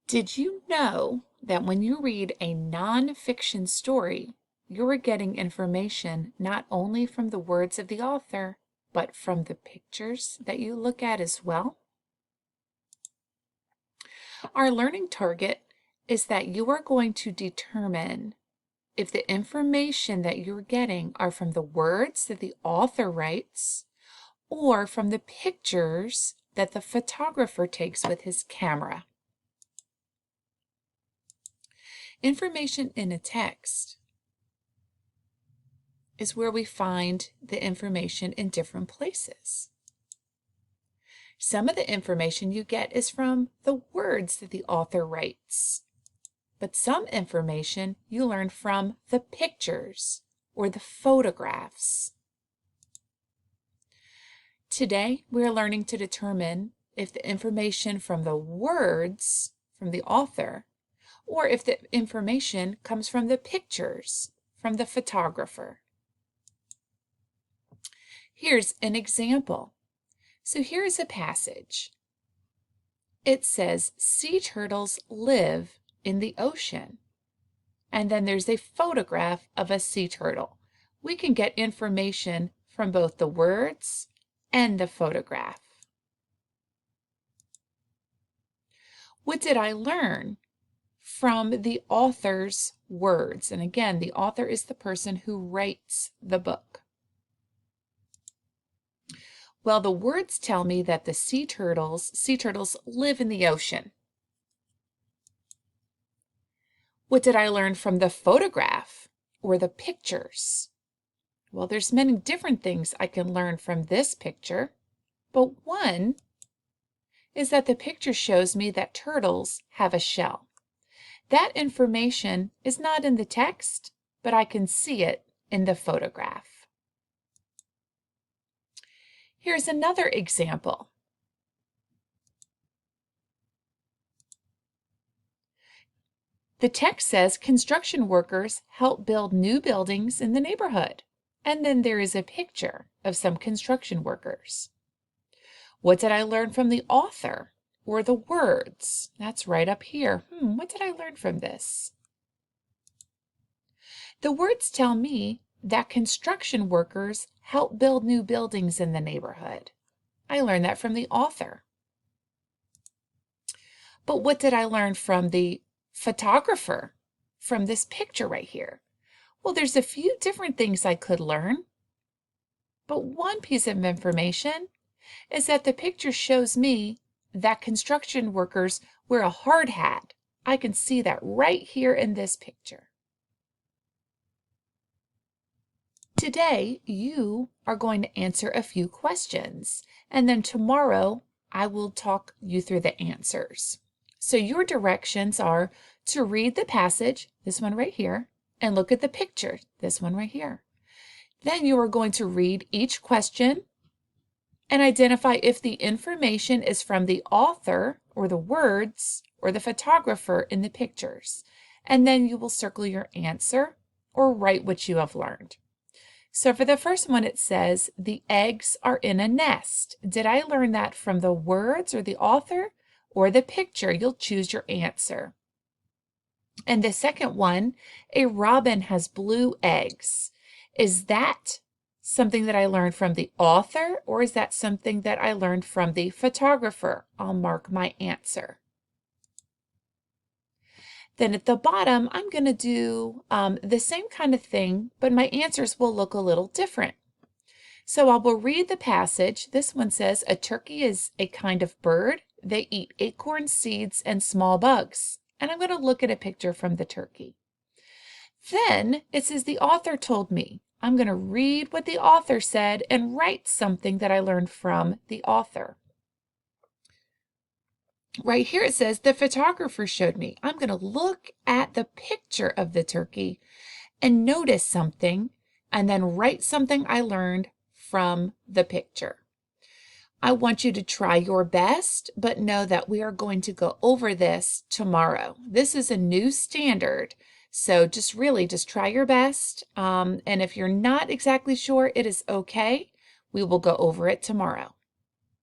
Did you know that when you read a nonfiction story, you're getting information not only from the words of the author, but from the pictures that you look at as well? Our learning target is that you are going to determine if the information that you're getting are from the words that the author writes or from the pictures that the photographer takes with his camera. Information in a text is where we find the information in different places. Some of the information you get is from the words that the author writes, but some information you learn from the pictures or the photographs. Today, we're learning to determine if the information from the words from the author or if the information comes from the pictures from the photographer. Here's an example. So here's a passage. It says, sea turtles live in the ocean. And then there's a photograph of a sea turtle. We can get information from both the words and the photograph. What did I learn from the author's words? And again, the author is the person who writes the book. Well, the words tell me that the sea turtles live in the ocean. What did I learn from the photograph or the pictures? Well, there's many different things I can learn from this picture, but one is that the picture shows me that turtles have a shell. That information is not in the text, but I can see it in the photograph. Here's another example. The text says construction workers help build new buildings in the neighborhood. And then there is a picture of some construction workers. What did I learn from the author or the words? That's right up here. What did I learn from this? The words tell me that construction workers help build new buildings in the neighborhood. I learned that from the author. But what did I learn from the photographer from this picture right here? Well, there's a few different things I could learn, but one piece of information is that the picture shows me that construction workers wear a hard hat. I can see that right here in this picture. Today, you are going to answer a few questions, and then tomorrow I will talk you through the answers. So your directions are to read the passage, this one right here, and look at the picture, this one right here. Then you are going to read each question and identify if the information is from the author or the words or the photographer in the pictures. And then you will circle your answer or write what you have learned. So for the first one, it says, the eggs are in a nest. Did I learn that from the words or the author or the picture? You'll choose your answer. And the second one, a robin has blue eggs. Is that something that I learned from the author, or is that something that I learned from the photographer? I'll mark my answer. Then at the bottom, I'm going to do the same kind of thing, but my answers will look a little different. So I will read the passage. This one says, a turkey is a kind of bird. They eat acorn seeds and small bugs. And I'm going to look at a picture from the turkey. Then it says, the author told me. I'm going to read what the author said and write something that I learned from the author. Right here it says, the photographer showed me. I'm going to look at the picture of the turkey and notice something and then write something I learned from the picture. I want you to try your best, but know that we are going to go over this tomorrow. This is a new standard, so just try your best. And if you're not exactly sure, it is okay. We will go over it tomorrow.